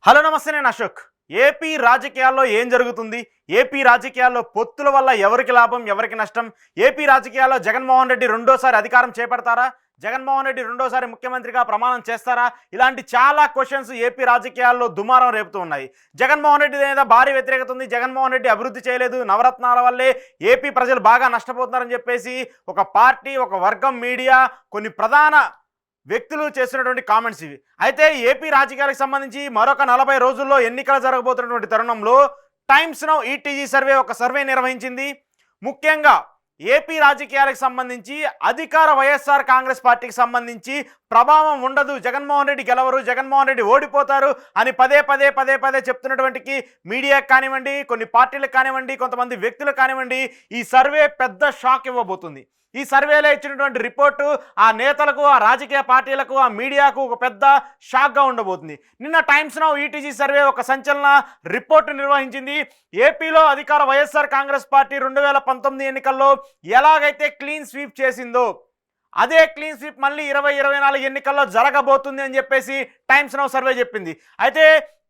Hello నమస్తే, నేను Ashok. AP రాజకీయాల్లో ఏం జరుగుతుంది? ఏపీ రాజకీయాల్లో పొత్తుల వల్ల ఎవరికి లాభం, ఎవరికి నష్టం? ఏపీ రాజకీయాల్లో జగన్మోహన్ రెడ్డి రెండోసారి అధికారం చేపడతారా? జగన్మోహన్ రెడ్డి రెండోసారి ముఖ్యమంత్రిగా ప్రమాణం చేస్తారా? ఇలాంటి చాలా క్వశ్చన్స్ ఏపీ రాజకీయాల్లో దుమారం రేపుతూ ఉన్నాయి. జగన్మోహన్ రెడ్డి మీద భారీ వ్యతిరేకత ఉంది. జగన్మోహన్ రెడ్డి అభివృద్ధి చేయలేదు, నవరత్నాల వల్లే ఏపీ ప్రజలు బాగా నష్టపోతున్నారని చెప్పేసి ఒక పార్టీ, ఒక వర్గం, మీడియా, కొన్ని ప్రధాన వ్యక్తులు చేస్తున్నటువంటి కామెంట్స్ ఇవి. అయితే ఏపీ రాజకీయాలకు సంబంధించి మరొక 40 రోజుల్లో ఎన్నికలు జరగబోతున్నటువంటి తరుణంలో టైమ్స్ నౌ ఈటీజీ సర్వే ఒక సర్వే నిర్వహించింది. ముఖ్యంగా ఏపీ రాజకీయాలకు సంబంధించి అధికార వైఎస్ఆర్ కాంగ్రెస్ పార్టీకి సంబంధించి ప్రభావం ఉండదు, జగన్మోహన్ రెడ్డి గెలవరు, జగన్మోహన్ రెడ్డి ఓడిపోతారు అని పదే పదే చెప్తున్నటువంటికి మీడియాకి కానివ్వండి, కొన్ని పార్టీలకు కానివ్వండి, కొంతమంది వ్యక్తులకు కానివ్వండి, ఈ సర్వే పెద్ద షాక్ ఇవ్వబోతుంది. ఈ సర్వేలో ఇచ్చినటువంటి రిపోర్టు ఆ నేతలకు, ఆ రాజకీయ పార్టీలకు, ఆ మీడియాకు ఒక పెద్ద షాక్గా ఉండబోతుంది. నిన్న టైమ్స్ నౌ ఈటీజీ సర్వే ఒక సంచలన రిపోర్టు నిర్వహించింది. ఏపీలో అధికార వైఎస్ఆర్ కాంగ్రెస్ పార్టీ 2019 ఎన్నికల్లో ఎలాగైతే క్లీన్ స్వీప్ చేసిందో అదే క్లీన్ స్వీప్ మళ్ళీ 2024 ఎన్నికల్లో జరగబోతుంది అని చెప్పేసి టైమ్స్ నౌ సర్వే చెప్పింది. అయితే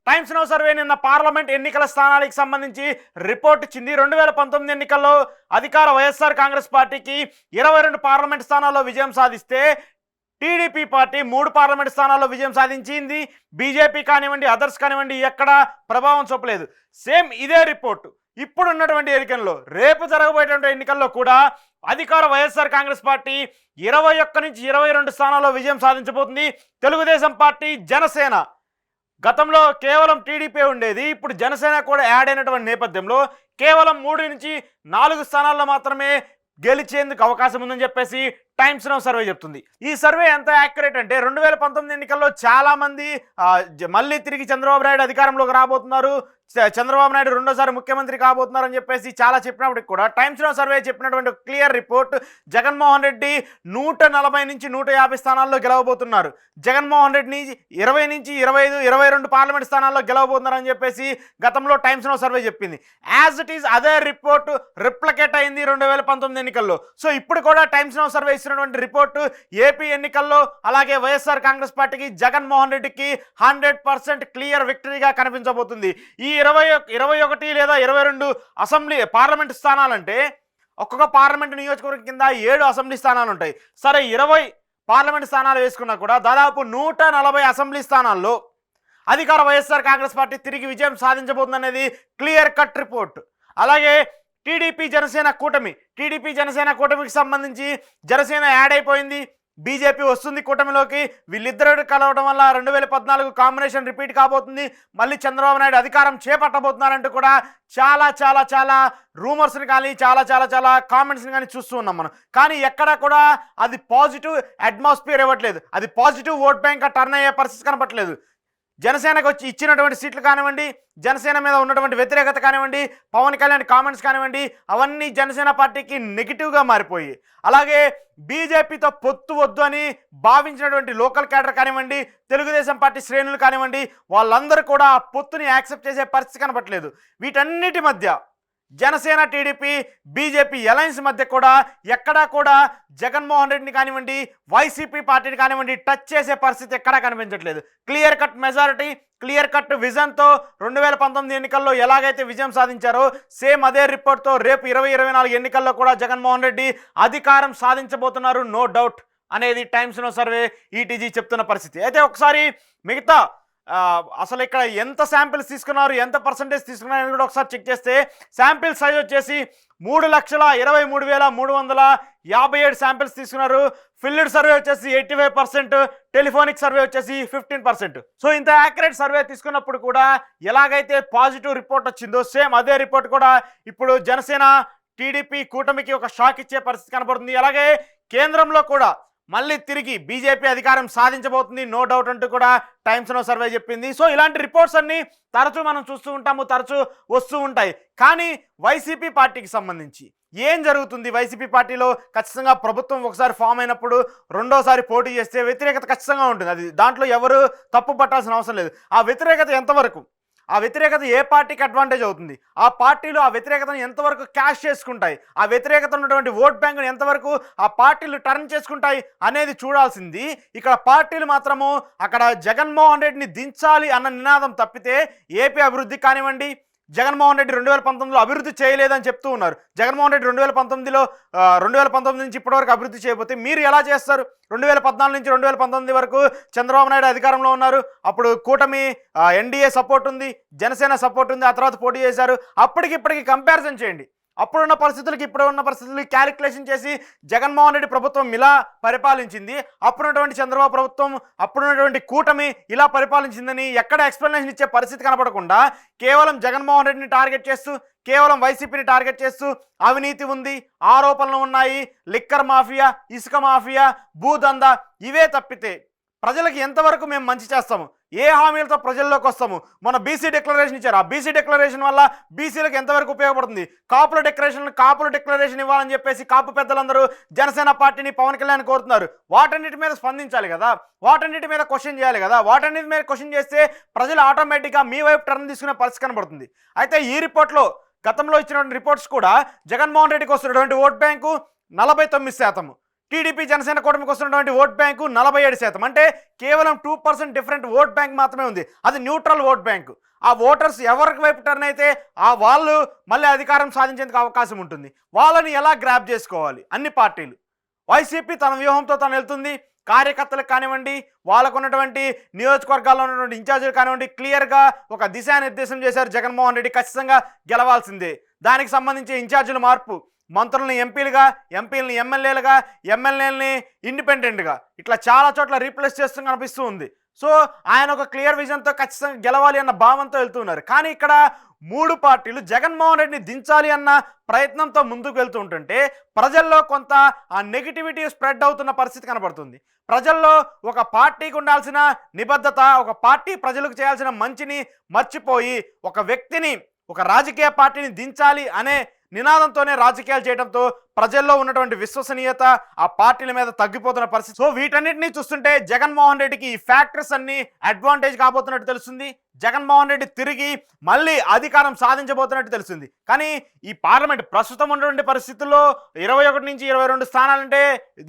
టైమ్స్ నౌ సర్వే నిన్న పార్లమెంట్ ఎన్నికల స్థానాలకు సంబంధించి రిపోర్ట్ ఇచ్చింది. 2019 ఎన్నికల్లో అధికార వైఎస్ఆర్ కాంగ్రెస్ పార్టీకి 22 పార్లమెంట్ స్థానాల్లో విజయం సాధిస్తే టీడీపీ పార్టీ 3 పార్లమెంట్ స్థానాల్లో విజయం సాధించింది. బీజేపీ కానివ్వండి, అదర్స్ కానివ్వండి, ఎక్కడ ప్రభావం చూపలేదు. సేమ్ ఇదే రిపోర్టు ఇప్పుడు ఉన్నటువంటి ఎన్నికల్లో, రేపు జరగబోయేటువంటి ఎన్నికల్లో కూడా అధికార వైఎస్ఆర్ కాంగ్రెస్ పార్టీ 21 నుంచి 22 స్థానాల్లో విజయం సాధించబోతుంది. తెలుగుదేశం పార్టీ, జనసేన, గతంలో కేవలం టీడీపీ ఉండేది, ఇప్పుడు జనసేన కూడా యాడ్ అయినటువంటి నేపథ్యంలో కేవలం 3 నుంచి 4 స్థానాల్లో మాత్రమే గెలిచేందుకు అవకాశం ఉందని చెప్పేసి టైమ్స్ నౌ సర్వే చెప్తుంది. ఈ సర్వే ఎంత యాక్యురేట్ అంటే 2019 ఎన్నికల్లో చాలామంది మళ్ళీ తిరిగి చంద్రబాబు నాయుడు అధికారంలోకి రాబోతున్నారు, చంద్రబాబు నాయుడు రెండోసారి ముఖ్యమంత్రి కాబోతున్నారు అని చెప్పేసి చాలా చెప్పినప్పటికి కూడా టైమ్స్ నౌ సర్వే చెప్పినటువంటి క్లియర్ రిపోర్ట్, జగన్మోహన్ రెడ్డి 140 నుంచి 150 స్థానాల్లో గెలవబోతున్నారు, జగన్మోహన్ రెడ్డిని 20 నుంచి 25, 22 పార్లమెంట్ స్థానాల్లో గెలవబోతున్నారు అని చెప్పేసి గతంలో టైమ్స్ నౌ సర్వే చెప్పింది. యాజ్ ఇట్ ఈస్ అదే రిపోర్ట్ రిప్లికేట్ అయింది 2019 ఎన్నికల్లో. సో ఇప్పుడు కూడా టైమ్స్ నౌ సర్వే ఇచ్చినటువంటి రిపోర్టు ఏపీ ఎన్నికల్లో అలాగే వైఎస్ఆర్ కాంగ్రెస్ పార్టీకి, జగన్మోహన్ రెడ్డికి 100% క్లియర్ విక్టరీగా కనిపించబోతుంది. ఈ 21 లేదా 22 అసెంబ్లీ పార్లమెంట్ స్థానాలంటే ఒక్కొక్క పార్లమెంట్ నియోజకవర్గం కింద 7 అసెంబ్లీ స్థానాలు ఉంటాయి. సరే 20 పార్లమెంట్ స్థానాలు వేసుకున్నా కూడా దాదాపు 140 అసెంబ్లీ స్థానాల్లో అధికార వైఎస్ఆర్ కాంగ్రెస్ పార్టీ తిరిగి విజయం సాధించబోతుంది అనేది క్లియర్ కట్ రిపోర్ట్. అలాగే టీడీపీ జనసేన కూటమికి సంబంధించి జనసేన యాడ్ అయిపోయింది, బీజేపీ వస్తుంది కూటమిలోకి. వీళ్ళిద్దరు కలవడం వల్ల 2014 కాంబినేషన్ రిపీట్ కాబోతుంది, మళ్ళీ చంద్రబాబు నాయుడు అధికారం చేపట్టబోతున్నారంటూ కూడా చాలా రూమర్స్ని కానీ చాలా కామెంట్స్ని కానీ చూస్తూ ఉన్నాం మనం. కానీ ఎక్కడ కూడా అది పాజిటివ్ అట్మాస్ఫియర్ ఇవ్వట్లేదు, అది పాజిటివ్ ఓట్ బ్యాంక్గా టర్న్ అయ్యే పరిస్థితి కనపట్లేదు. జనసేనకు వచ్చి ఇచ్చినటువంటి సీట్లు కానివ్వండి, జనసేన మీద ఉన్నటువంటి వ్యతిరేకత కానివ్వండి, పవన్ కళ్యాణ్ కామెంట్స్ కానివ్వండి, అవన్నీ జనసేన పార్టీకి నెగిటివ్గా మారిపోయి, అలాగే బీజేపీతో పొత్తు వద్దు అని భావించినటువంటి లోకల్ క్యాడర్ కానివ్వండి, తెలుగుదేశం పార్టీ శ్రేణులు కానివ్వండి, వాళ్ళందరూ కూడా ఆ పొత్తుని యాక్సెప్ట్ చేసే పరిస్థితి కనపట్లేదు. వీటన్నిటి మధ్య జనసేన, టీడీపీ, బీజేపీ అలయన్స్ మధ్య కూడా ఎక్కడా కూడా జగన్మోహన్ రెడ్డిని కానివ్వండి, వైసీపీ పార్టీని కానివ్వండి టచ్ చేసే పరిస్థితి ఎక్కడా కనిపించట్లేదు. Clear cut majority, clear cut విజన్తో 2019 ఎన్నికల్లో ఎలాగైతే విజయం సాధించారో సేమ్ అదే రిపోర్ట్తో రేపు 2024 ఎన్నికల్లో కూడా జగన్మోహన్ రెడ్డి అధికారం సాధించబోతున్నారు, నో డౌట్ అనేది టైమ్స్ నౌ సర్వే ఈటీజీ చెప్తున్న పరిస్థితి. అయితే ఒకసారి మిగతా అసలు ఇక్కడ ఎంత శాంపిల్స్ తీసుకున్నారు, ఎంత పర్సంటేజ్ తీసుకున్నారు అని కూడా ఒకసారి చెక్ చేస్తే శాంపిల్ సైజ్ వచ్చేసి 3,23,357 శాంపిల్స్ తీసుకున్నారు. ఫిల్డ్ సర్వే వచ్చేసి 85%, టెలిఫోనిక్ సర్వే వచ్చేసి 15%. సో ఇంత యాక్యురేట్ సర్వే తీసుకున్నప్పుడు కూడా ఎలాగైతే పాజిటివ్ రిపోర్ట్ వచ్చిందో సేమ్ అదే రిపోర్ట్ కూడా ఇప్పుడు జనసేన, టీడీపీ కూటమికి ఒక షాక్ ఇచ్చే పరిస్థితి కనబడుతుంది. అలాగే కేంద్రంలో కూడా మళ్ళీ తిరిగి బీజేపీ అధికారం సాధించబోతుంది, నో డౌట్ అంటూ కూడా టైమ్స్ నౌ సర్వే చెప్పింది. సో ఇలాంటి రిపోర్ట్స్ అన్నీ తరచూ మనం చూస్తూ ఉంటాము, తరచూ వస్తూ ఉంటాయి. కానీ వైసీపీ పార్టీకి సంబంధించి ఏం జరుగుతుంది? వైసీపీ పార్టీలో ఖచ్చితంగా ప్రభుత్వం ఒకసారి ఫామ్ అయినప్పుడు రెండోసారి పోటీ చేస్తే వ్యతిరేకత ఖచ్చితంగా ఉంటుంది, అది దాంట్లో ఎవరు తప్పు పట్టాల్సిన అవసరం లేదు. ఆ వ్యతిరేకత ఎంతవరకు, ఆ వ్యతిరేకత ఏ పార్టీకి అడ్వాంటేజ్ అవుతుంది, ఆ పార్టీలు ఆ వ్యతిరేకతను ఎంతవరకు క్యాష్ చేసుకుంటాయి, ఆ వ్యతిరేకత ఉన్నటువంటి ఓట్ బ్యాంకును ఎంతవరకు ఆ పార్టీలు టర్న్ చేసుకుంటాయి అనేది చూడాల్సింది. ఇక్కడ పార్టీలు మాత్రము అక్కడ జగన్మోహన్ రెడ్డిని దించాలి అన్న నినాదం తప్పితే ఏపీ అభివృద్ధి కానివ్వండి, జగన్మోహన్ రెడ్డి 2019లో అభివృద్ధి చేయలేదని చెప్తూ ఉన్నారు. జగన్మోహన్ రెడ్డి 2019 నుంచి ఇప్పటివరకు అభివృద్ధి చేయకపోతే మీరు ఎలా చేస్తారు? 2014 నుంచి 2019 వరకు చంద్రబాబు నాయుడు అధికారంలో ఉన్నారు. అప్పుడు కూటమి ఎన్డీఏ సపోర్ట్ ఉంది, జనసేన సపోర్ట్ ఉంది, ఆ తర్వాత పోటీ చేశారు. అప్పటికి ఇప్పటికి కంపారిజన్ చేయండి. అప్పుడున్న పరిస్థితులకి ఇప్పుడు ఉన్న పరిస్థితులకి క్యాలిక్యులేషన్ చేసి జగన్మోహన్ రెడ్డి ప్రభుత్వం ఇలా పరిపాలించింది, అప్పుడున్నటువంటి చంద్రబాబు ప్రభుత్వం అప్పుడున్నటువంటి కూటమి ఇలా పరిపాలించిందని ఎక్కడ ఎక్స్ప్లెనేషన్ ఇచ్చే పరిస్థితి కనపడకుండా కేవలం జగన్మోహన్ రెడ్డిని టార్గెట్ చేస్తూ, కేవలం వైసీపీని టార్గెట్ చేస్తూ అవినీతి ఉంది, ఆరోపణలు ఉన్నాయి, లిక్కర్ మాఫియా, ఇసుక మాఫియా, భూదందా ఇవే తప్పితే ప్రజలకు ఎంతవరకు మేము మంచి చేస్తాము, ఏ హామీలతో ప్రజల్లోకి వస్తాము? మన బీసీ డిక్లరేషన్ ఇచ్చారు, ఆ బీసీ డిక్లరేషన్ వల్ల బీసీలకు ఎంతవరకు ఉపయోగపడుతుంది? కాపుల డిక్లరేషన్ ఇవ్వాలని చెప్పేసి కాపు పెద్దలందరూ జనసేన పార్టీని, పవన్ కళ్యాణ్ కోరుతున్నారు. వాటన్నిటి మీద స్పందించాలి కదా, వాటన్నిటి మీద క్వశ్చన్ చేయాలి కదా. వాటన్నిటి మీద క్వశ్చన్ చేస్తే ప్రజలు ఆటోమేటిక్గా మీ వైపు టర్న్ తీసుకునే పరిస్థితి కనబడుతుంది. అయితే ఈ రిపోర్ట్లో గతంలో ఇచ్చినటువంటి రిపోర్ట్స్ కూడా జగన్మోహన్ రెడ్డికి వస్తున్నటువంటి ఓట్ బ్యాంకు 49%, టీడీపీ జనసేన కూటమికి వస్తున్నటువంటి ఓట్ బ్యాంకు 47%. అంటే కేవలం 2% డిఫరెంట్ ఓట్ బ్యాంక్ మాత్రమే ఉంది. అది న్యూట్రల్ ఓట్ బ్యాంకు. ఆ ఓటర్స్ ఎవరికి వైపు టర్న్ అయితే ఆ వాళ్ళు మళ్ళీ అధికారం సాధించేందుకు అవకాశం ఉంటుంది. వాళ్ళని ఎలా గ్రాప్ చేసుకోవాలి? అన్ని పార్టీలు, వైసీపీ తన వ్యూహంతో తను వెళ్తుంది. కార్యకర్తలకు కానివ్వండి, వాళ్ళకు ఉన్నటువంటి నియోజకవర్గాల్లో ఉన్నటువంటి ఇన్ఛార్జీలు కానివ్వండి, క్లియర్గా ఒక దిశానిర్దేశం చేశారు. జగన్మోహన్ రెడ్డి ఖచ్చితంగా గెలవాల్సిందే. దానికి సంబంధించి ఇన్ఛార్జీల మార్పు, మంత్రులని ఎంపీలుగా, ఎంపీలని ఎమ్మెల్యేలుగా, ఎమ్మెల్యేలని ఇండిపెండెంట్గా, ఇట్లా చాలా చోట్ల రీప్లేస్ చేస్తూ కనిపిస్తూ ఉంది. సో ఆయన ఒక క్లియర్ విజన్తో ఖచ్చితంగా గెలవాలి అన్న భావంతో వెళ్తున్నారు. కానీ ఇక్కడ 3 పార్టీలు జగన్మోహన్ రెడ్డిని దించాలి అన్న ప్రయత్నంతో ముందుకు వెళ్తూ ఉంటుంటే ప్రజల్లో కొంత ఆ నెగిటివిటీ స్ప్రెడ్ అవుతున్న పరిస్థితి కనబడుతుంది. ప్రజల్లో ఒక పార్టీకి ఉండాల్సిన నిబద్ధత, ఒక పార్టీ ప్రజలకు చేయాల్సిన మంచిని మర్చిపోయి ఒక వ్యక్తిని, ఒక రాజకీయ పార్టీని దించాలి అనే నినాదంతోనే రాజకీయాలు చేయడంతో ప్రజల్లో ఉన్నటువంటి విశ్వసనీయత ఆ పార్టీల మీద తగ్గిపోతున్న పరిస్థితి. సో వీటన్నిటిని చూస్తుంటే జగన్మోహన్ రెడ్డికి ఈ ఫ్యాక్టర్స్ అన్ని అడ్వాంటేజ్ కాబోతున్నట్టు తెలుస్తుంది. జగన్మోహన్ రెడ్డి తిరిగి మళ్ళీ అధికారం సాధించబోతున్నట్టు తెలుస్తుంది. కానీ ఈ పార్లమెంట్ ప్రస్తుతం ఉన్నటువంటి పరిస్థితుల్లో 21 నుంచి 22 స్థానాలంటే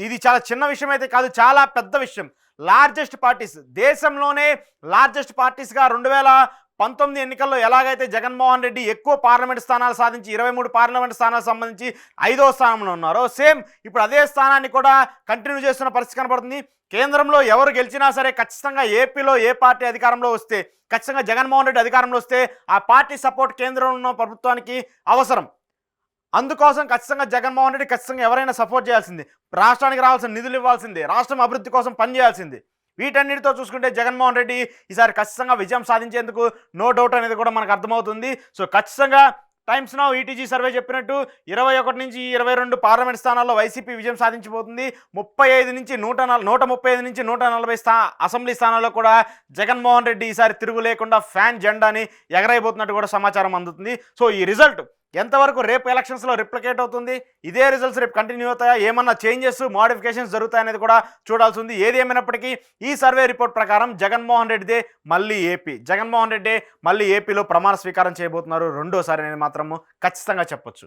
ఇది చాలా చిన్న విషయం అయితే కాదు, చాలా పెద్ద విషయం. లార్జెస్ట్ పార్టీస్, దేశంలోనే లార్జెస్ట్ పార్టీస్గా 2019 ఎన్నికల్లో ఎలాగైతే జగన్మోహన్ రెడ్డి ఎక్కువ పార్లమెంట్ స్థానాలు సాధించి 23 పార్లమెంట్ స్థానాలు సంబంధించి 5వ స్థానంలో ఉన్నారో, సేమ్ ఇప్పుడు అదే స్థానాన్ని కూడా కంటిన్యూ చేస్తున్న పరిస్థితి కనబడుతుంది. కేంద్రంలో ఎవరు గెలిచినా సరే ఖచ్చితంగా ఏపీలో ఏ పార్టీ అధికారంలో వస్తే, ఖచ్చితంగా జగన్మోహన్ రెడ్డి అధికారంలో వస్తే ఆ పార్టీ సపోర్ట్ కేంద్రంలో ఉన్న ప్రభుత్వానికి అవసరం. అందుకోసం ఖచ్చితంగా జగన్మోహన్ రెడ్డి ఖచ్చితంగా ఎవరైనా సపోర్ట్ చేయాల్సిందే, రాష్ట్రానికి రావాల్సిన నిధులు ఇవ్వాల్సిందే, రాష్ట్రం అభివృద్ధి కోసం పనిచేయాల్సిందే. వీటన్నిటితో చూసుకుంటే జగన్మోహన్ రెడ్డి ఈసారి ఖచ్చితంగా విజయం సాధించేందుకు నో డౌట్ అనేది కూడా మనకు అర్థమవుతుంది. సో ఖచ్చితంగా టైమ్స్ నౌ ఈటీజీ సర్వే చెప్పినట్టు 21 నుంచి 22 పార్లమెంట్ స్థానాల్లో వైసీపీ విజయం సాధించబోతుంది. 135 నుంచి 140 అసెంబ్లీ స్థానాల్లో కూడా జగన్మోహన్ రెడ్డి ఈసారి తిరుగు లేకుండా ఫ్యాన్ జెండాని ఎగరైపోతున్నట్టు కూడా సమాచారం అందుతుంది. సో ఈ రిజల్ట్ ఎంతవరకు రేపు ఎలక్షన్స్లో రిప్లికేట్ అవుతుంది, ఇదే రిజల్ట్స్ రేపు కంటిన్యూ అవుతాయా, ఏమన్నా చేంజెస్, మోడిఫికేషన్స్ జరుగుతాయనేది కూడా చూడాల్సి ఉంది. ఏది ఏమైనప్పటికీ ఈ సర్వే రిపోర్ట్ ప్రకారం జగన్మోహన్ రెడ్డిదే మళ్ళీ జగన్మోహన్ రెడ్డి మళ్ళీ ఏపీలో ప్రమాణ స్వీకారం చేయబోతున్నారు రెండోసారి అనేది మాత్రము ఖచ్చితంగా చెప్పొచ్చు.